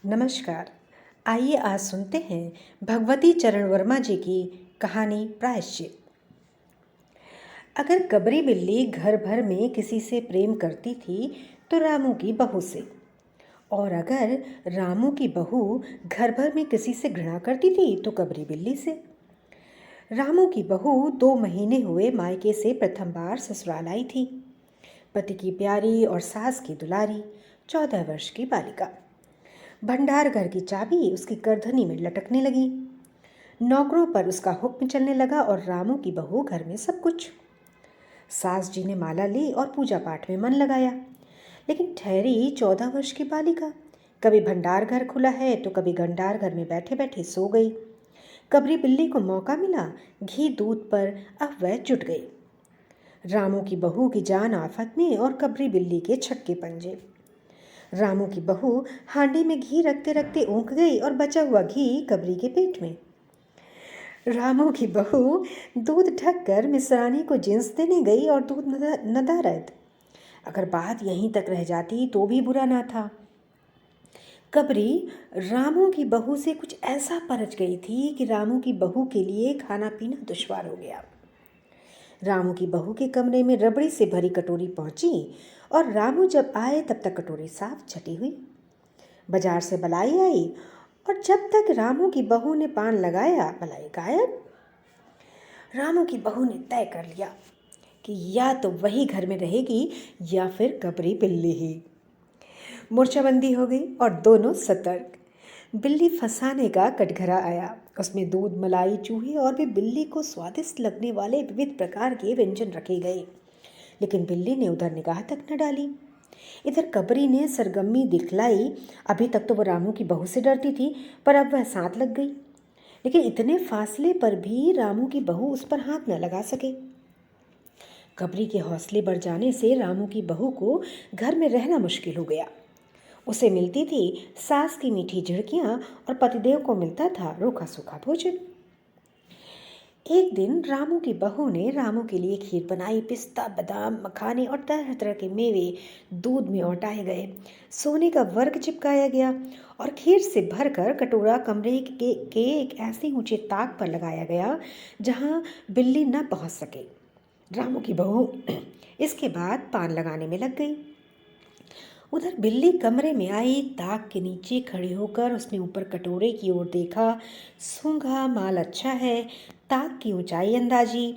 नमस्कार। आइए आज सुनते हैं भगवती चरण वर्मा जी की कहानी प्रायश्चित। अगर कबरी बिल्ली घर भर में किसी से प्रेम करती थी तो रामू की बहू से, और अगर रामू की बहू घर भर में किसी से घृणा करती थी तो कबरी बिल्ली से। रामू की बहू 2 महीने हुए मायके से प्रथम बार ससुराल आई थी। पति की प्यारी और सास की दुलारी 14 वर्ष की बालिका। भंडार घर की चाबी उसकी करधनी में लटकने लगी। नौकरों पर उसका हुक्म चलने लगा और रामू की बहू घर में सब कुछ। सास जी ने माला ली और पूजा पाठ में मन लगाया, लेकिन ठहरी 14 वर्ष की बालिका। कभी भंडार घर खुला है तो कभी भंडार घर में बैठे बैठे सो गई। कबरी बिल्ली को मौका मिला, घी दूध पर अफवाह जुट गई। रामू की बहू की जान आफत में और कबरी बिल्ली के छक्के पंजे। रामू की बहू हांडी में घी रखते रखते ऊँक गई और बचा हुआ घी कबरी के पेट में। रामू की बहू दूध ढक कर मिसरानी को जिन्स देने गई और दूध नदारद। अगर बात यहीं तक रह जाती तो भी बुरा ना था। कबरी रामू की बहू से कुछ ऐसा परच गई थी कि रामू की बहू के लिए खाना पीना दुश्वार हो गया। रामू की बहू के कमरे में रबड़ी से भरी कटोरी पहुंची और रामू जब आए तब तक कटोरी साफ छटी हुई। बाजार से बलाई आई और जब तक रामू की बहू ने पान लगाया बलाई गायब। रामू की बहू ने तय कर लिया कि या तो वही घर में रहेगी या फिर कबरी बिल्ली ही। मोर्चाबंदी हो गई और दोनों सतर्क। बिल्ली फंसाने का कटघरा आया। उसमें दूध, मलाई, चूहे और भी बिल्ली को स्वादिष्ट लगने वाले विविध प्रकार के व्यंजन रखे गए, लेकिन बिल्ली ने उधर निगाह तक न डाली। इधर कबरी ने सरगर्मी दिखलाई। अभी तक तो वह रामू की बहू से डरती थी, पर अब वह साथ लग गई। लेकिन इतने फासले पर भी रामू की बहू उस पर हाथ न लगा सके। कबरी के हौसले बढ़ जाने से रामू की बहू को घर में रहना मुश्किल हो गया। उसे मिलती थी सास की मीठी झिड़कियां और पतिदेव को मिलता था रूखा सूखा भोजन। एक दिन रामू की बहू ने रामू के लिए खीर बनाई। पिस्ता, बादाम, मखाने और तरह तरह के मेवे दूध में औटाए गए। सोने का वर्क चिपकाया गया और खीर से भरकर कटोरा कमरे के एक ऐसे ऊंचे ताक पर लगाया गया जहां बिल्ली न पहुंच सके। रामू की बहू इसके बाद पान लगाने में लग गई। उधर बिल्ली कमरे में आई। ताक के नीचे खड़े होकर उसने ऊपर कटोरे की ओर देखा। सूंघा, माल अच्छा है। ताक की ऊंचाई अंदाजी।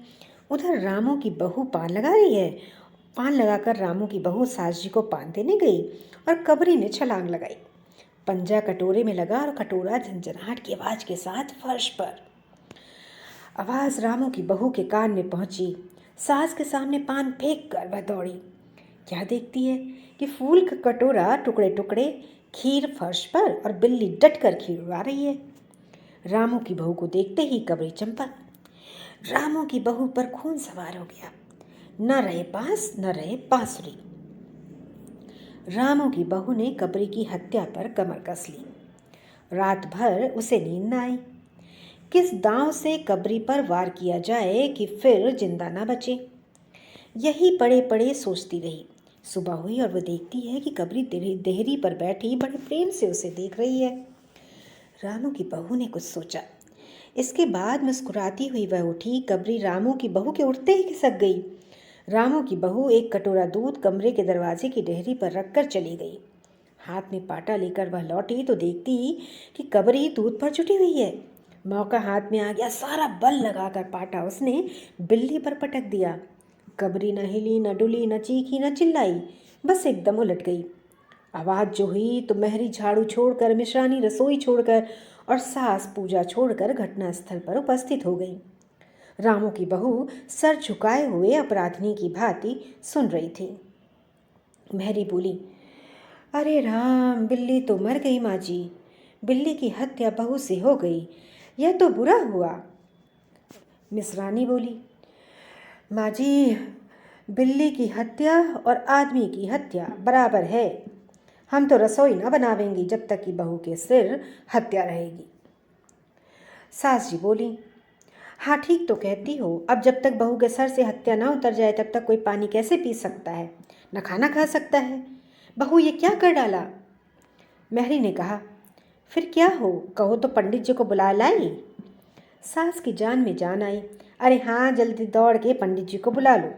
उधर रामू की बहू पान लगा रही है। पान लगाकर रामू की बहू सास जी को पान देने गई और कबरी ने छलांग लगाई। पंजा कटोरे में लगा और कटोरा झंझनाहट की आवाज के साथ फर्श पर। आवाज रामू की बहू के कान में पहुंची। सास के सामने पान फेंक कर वह दौड़ी। क्या देखती है कि फूल का कटोरा टुकड़े टुकड़े, खीर फर्श पर और बिल्ली डट कर खीर उड़ा रही है। रामू की बहू को देखते ही कबरी चंपक। रामू की बहू पर खून सवार हो गया। न रहे बांस न रहे बांसुरी। रामू की बहू ने कबरी की हत्या पर कमर कस ली। रात भर उसे नींद न आई। किस दांव से कबरी पर वार किया जाए कि फिर जिंदा न बचे, यही पड़े पड़े सोचती रही। सुबह हुई और वह देखती है कि कबरी देहरी पर बैठी बड़े प्रेम से उसे देख रही है। रामू की बहू ने कुछ सोचा। इसके बाद मुस्कुराती हुई वह उठी। कबरी रामू की बहू के उठते ही खिसक गई। रामू की बहू एक कटोरा दूध कमरे के दरवाजे की देहरी पर रखकर चली गई। हाथ में पाटा लेकर वह लौटी तो देखती कि कबरी दूध पर जुटी हुई है। मौका हाथ में आ गया। सारा बल लगाकर पाटा उसने बिल्ली पर पटक दिया। कबरी न हिली, न डुली, न चीखी, न चिल्लाई, बस एकदम उलट गई। आवाज़ जो हुई तो मेहरी झाड़ू छोड़कर, मिश्रानी रसोई छोड़कर और सास पूजा छोड़कर घटनास्थल पर उपस्थित हो गई। रामू की बहू सर झुकाए हुए अपराधिनी की भांति सुन रही थी। मेहरी बोली, अरे राम, बिल्ली तो मर गई माँ जी। बिल्ली की हत्या बहू से हो गई, यह तो बुरा हुआ। मिसरानी बोली, माँ जी, बिल्ली की हत्या और आदमी की हत्या बराबर है। हम तो रसोई न बनावेंगी जब तक कि बहू के सिर हत्या रहेगी। सास जी बोली, हाँ ठीक तो कहती हो। अब जब तक बहू के सर से हत्या ना उतर जाए तब तक कोई पानी कैसे पी सकता है, न खाना खा सकता है। बहू ये क्या कर डाला। मेहरी ने कहा, फिर क्या हो, कहो तो पंडित जी को बुला लाई। सास की जान में जान आई। अरे हाँ, जल्दी दौड़ के पंडित जी को बुला लो।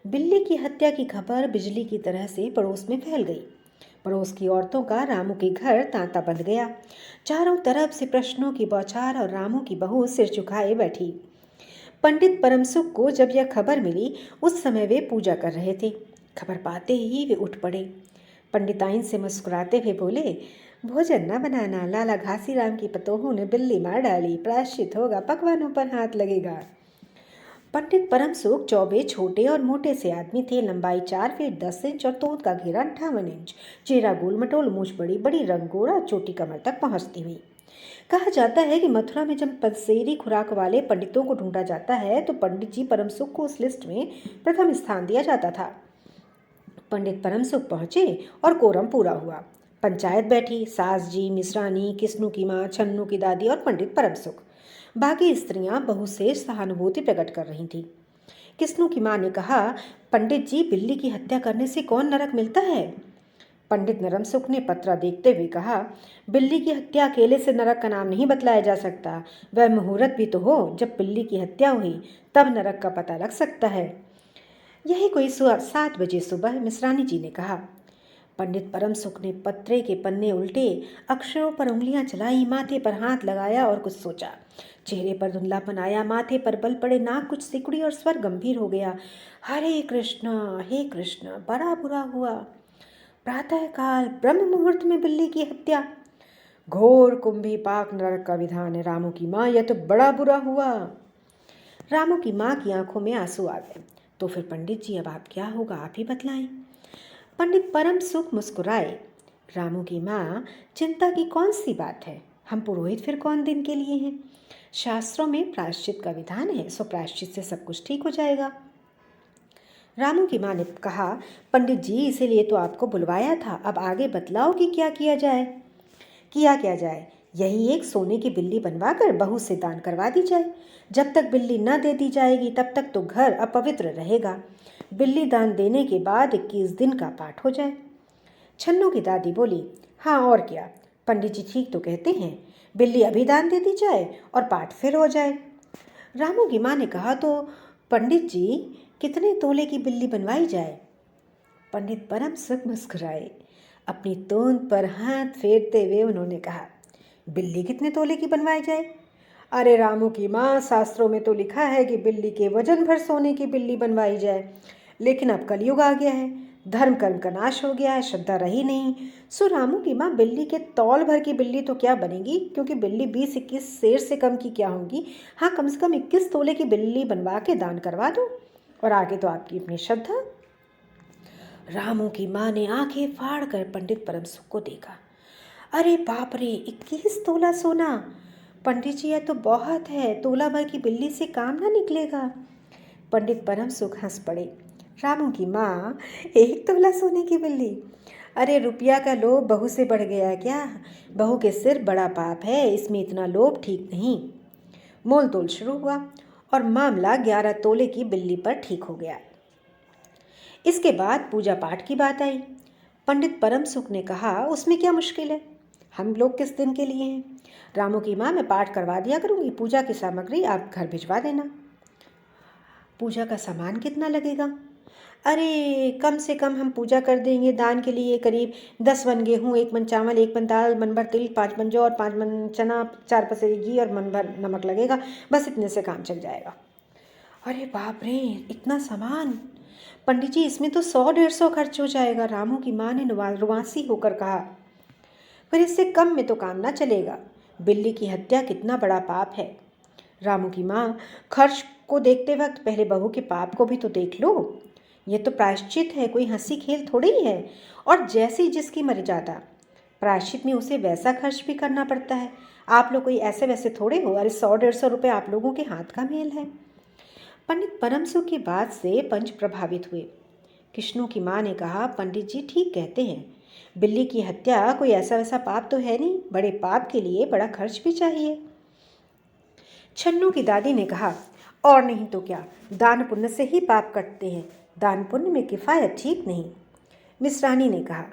बिल्ली की हत्या की खबर बिजली की तरह से पड़ोस में फैल गई। पड़ोस की औरतों का रामू के घर तांता बंध गया। चारों तरफ से प्रश्नों की बौछार और रामू की बहू सिर झुकाए बैठी। पंडित परमसुख को जब यह खबर मिली, उस समय वे पूजा कर रहे थे। खबर पाते ही वे उठ पड़े। पंडिताइन से मुस्कुराते हुए बोले, भोजन न बनाना, लाला घासीराम की पतोहू ने बिल्ली मार डाली, प्रायश्चित होगा, पकवानों पर हाथ लगेगा। पंडित परमसुख चौबे छोटे और मोटे से आदमी थे। लंबाई 4 फीट 10 इंच और तोंद का घेरा 58 इंच। चेहरा गोल मटोल, मूछ बड़ी बड़ी, रंग गोरा, चोटी कमर तक पहुंचती हुई। कहा जाता है कि मथुरा में जब पंसेरी खुराक वाले पंडितों को ढूंढा जाता है तो पंडित जी परमसुख को उस लिस्ट में प्रथम स्थान दिया जाता था। पंडित परमसुख पहुंचे और कोरम पूरा हुआ। पंचायत बैठी। सास जी, मिश्रानी, किस्नू की माँ, छन्नू की दादी और पंडित परमसुख। बाकी स्त्रियां बहू से सहानुभूति प्रकट कर रही थीं। किस्नू की माँ ने कहा, पंडित जी, बिल्ली की हत्या करने से कौन नरक मिलता है? पंडित नरमसुख ने पत्रा देखते हुए कहा, बिल्ली की हत्या अकेले से नरक का नाम नहीं बतलाया जा सकता। वह मुहूर्त भी तो हो जब बिल्ली की हत्या हुई, तब नरक का पता लग सकता है। यही कोई 7 बजे सुबह, मिश्रानी जी ने कहा। पंडित परमसुख ने पत्रे के पन्ने उल्टे, अक्षरों पर उंगलियां चलाई, माथे पर हाथ लगाया और कुछ सोचा। चेहरे पर धुंधलापन आया, माथे पर बल पड़े, नाक कुछ सिकुड़ी और स्वर गंभीर हो गया। हरे कृष्ण, हे कृष्ण, बड़ा बुरा हुआ। प्रातःकाल ब्रह्म मुहूर्त में बिल्ली की हत्या। घोर कुंभी पाक नरक का विधान है। रामू की माँ, यह तो बड़ा बुरा हुआ। रामू की माँ की आंखों में आंसू आ गए। तो फिर पंडित जी, अब आप क्या होगा, आप ही बतलाएं। पंडित परमसुख मुस्कुराए। रामू की माँ, चिंता की कौन सी बात है, हम पुरोहित फिर कौन दिन के लिए हैं। शास्त्रों में प्रायश्चित का विधान है, सो प्रायश्चित से सब कुछ ठीक हो जाएगा। रामू की माँ ने कहा, पंडित जी, इसीलिए तो आपको बुलवाया था। अब आगे बतलाओ कि क्या किया जाए। किया क्या जाए? यही एक सोने की बिल्ली बनवाकर बहू से दान करवा दी जाए। जब तक बिल्ली न दे दी जाएगी तब तक तो घर अपवित्र रहेगा। बिल्ली दान देने के बाद 21 दिन का पाठ हो जाए। छन्नू की दादी बोली, हाँ और क्या, पंडित जी ठीक तो कहते हैं, बिल्ली अभी दान दे दी जाए और पाठ फिर हो जाए। रामू की माँ ने कहा, तो पंडित जी, कितने तोले की बिल्ली बनवाई जाए? पंडित परमसुख मुस्कुराए। अपनी तोंद पर हाथ फेरते हुए उन्होंने कहा, बिल्ली कितने तोले की बनवाई जाए? अरे रामू की माँ, शास्त्रों में तो लिखा है कि बिल्ली के वजन भर सोने की बिल्ली बनवाई जाए। लेकिन अब कलयुग आ गया है, धर्म कर्म का नाश हो गया है, श्रद्धा रही नहीं। सो रामू की माँ, बिल्ली के तौल भर की बिल्ली तो क्या बनेगी, क्योंकि बिल्ली 20-21 शेर से कम की क्या होगी। हाँ, कम से कम 21 तोले की बिल्ली बनवा के दान करवा दो, और आगे तो आपकी अपनी श्रद्धा। रामू की माँ ने आंखें फाड़ कर पंडित परमसुख को देखा। अरे बाप रे, 21 तोला सोना! पंडित जी, यह तो बहुत है, तोला भर की बिल्ली से काम ना निकलेगा। पंडित परमसुख हंस पड़े। रामू की माँ, 1 तोला सोने की बिल्ली? अरे रुपया का लोभ बहू से बढ़ गया क्या? बहू के सिर बड़ा पाप है, इसमें इतना लोभ ठीक नहीं। मोल तोल शुरू हुआ और मामला 11 तोले की बिल्ली पर ठीक हो गया। इसके बाद पूजा पाठ की बात आई। पंडित परमसुख ने कहा, उसमें क्या मुश्किल है, हम लोग किस दिन के लिए हैं। रामू की माँ, मैं पाठ करवा दिया करूँगी, पूजा की सामग्री आप घर भिजवा देना। पूजा का सामान कितना लगेगा? अरे कम से कम हम पूजा कर देंगे दान के लिए करीब 10 मन गेहूँ, 1 मन चावल, 1 मन दाल, मन भर तिल, 5 मन जौ और 5 मन चना, 4 पसेरी घी और मन भर नमक लगेगा। बस इतने से काम चल जाएगा। अरे बाप रे, इतना सामान! पंडित जी, इसमें तो 100-150 खर्च हो जाएगा। रामू की माँ ने रुआसी होकर कहा। फिर इससे कम में तो काम ना चलेगा। बिल्ली की हत्या कितना बड़ा पाप है। रामू की माँ, खर्च को देखते वक्त पहले बहू के पाप को भी तो देख लो। ये तो प्रायश्चित है, कोई हंसी खेल थोड़ी ही है। और जैसी जिसकी मर्यादा, प्रायश्चित में उसे वैसा खर्च भी करना पड़ता है। आप लोग कोई ऐसे वैसे थोड़े हो। अरे 100-150 रुपये आप लोगों के हाथ का मेल है। पंडित परमसुख की बात से पंच प्रभावित हुए। कृष्णू की माँ ने कहा, पंडित जी ठीक कहते हैं, बिल्ली की हत्या कोई ऐसा वैसा पाप तो है नहीं, बड़े पाप के लिए बड़ा खर्च भी चाहिए। छन्नू की दादी ने कहा, और नहीं तो क्या, दान पुण्य से ही पाप कटते हैं, दान पुण्य में किफ़ायत ठीक नहीं। मिश्रानी ने कहा,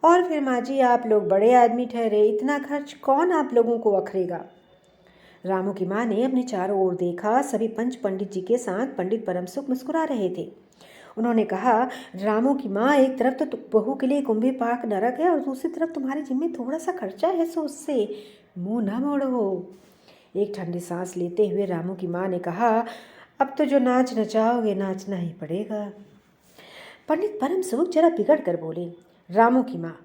और फिर माँ जी आप लोग बड़े आदमी ठहरे, इतना खर्च कौन आप लोगों को अखरेगा। रामू की माँ ने अपने चारों ओर देखा। सभी पंच पंडित जी के साथ पंडित परमसुख मुस्कुरा रहे थे। उन्होंने कहा, रामू की माँ, एक तरफ तो बहू के लिए कुंभी पाक नरक है और दूसरी तरफ तुम्हारे जिम्मे थोड़ा सा खर्चा है, सो उससे मुंह न मोड़ो। एक ठंडी सांस लेते हुए रामू की माँ ने कहा, अब तो जो नाच नचाओगे नाचना ही पड़ेगा। पंडित परमसुख जरा बिगड़ कर बोले, रामू की माँ,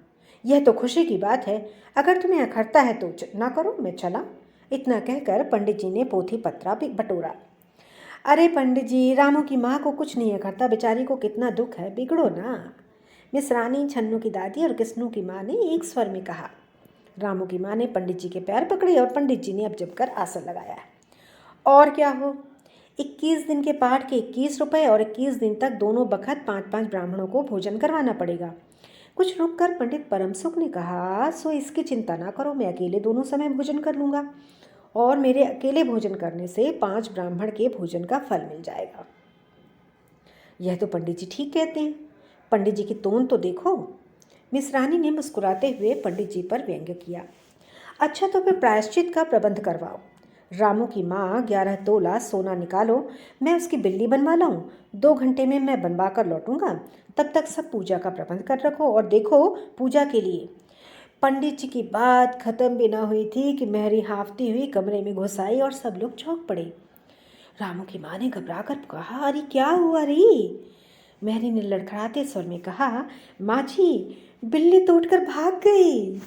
यह तो खुशी की बात है, अगर तुम्हें अखरता है तो ना करो, मैं चला। इतना कहकर पंडित जी ने पोथी पत्रा भी बटोरा। अरे पंडित जी, रामू की माँ को कुछ नहीं अखरता, बेचारी को कितना दुख है, बिगड़ो ना। मिस रानी, छन्नू की दादी और किस्नू की माँ ने एक स्वर में कहा। रामू की माँ ने पंडित जी के पैर पकड़े और पंडित जी ने अब जमकर आसन लगाया। और क्या हो, 21 दिन के पाठ के 21 रुपये और 21 दिन तक दोनों बखत 5-5 ब्राह्मणों को भोजन करवाना पड़ेगा। कुछ रुक कर पंडित परमसुख ने कहा, सो इसकी चिंता ना करो, मैं अकेले दोनों समय भोजन कर लूँगा और मेरे अकेले भोजन करने से 5 ब्राह्मण के भोजन का फल मिल जाएगा। यह तो पंडित जी ठीक कहते हैं, पंडित जी की तोन तो देखो। मिस रानी ने मुस्कुराते हुए पंडित जी पर व्यंग्य किया। अच्छा तो फिर प्रायश्चित का प्रबंध करवाओ। रामू की माँ 11 तोला सोना निकालो, मैं उसकी बिल्ली बनवा लाऊं। 2 घंटे में मैं बनवा कर लौटूंगा, तब तक सब पूजा का प्रबंध कर रखो। और देखो, पूजा के लिए। पंडित जी की बात खत्म भी ना हुई थी कि मेहरी हाफती हुई कमरे में घुस आई और सब लोग चौंक पड़े। रामू की माँ ने घबरा कर कहा, अरे क्या हुआ रे। मेहरी ने लड़खड़ाते स्वर में कहा, माँ जी, बिल्ली तो उठकर भाग गई।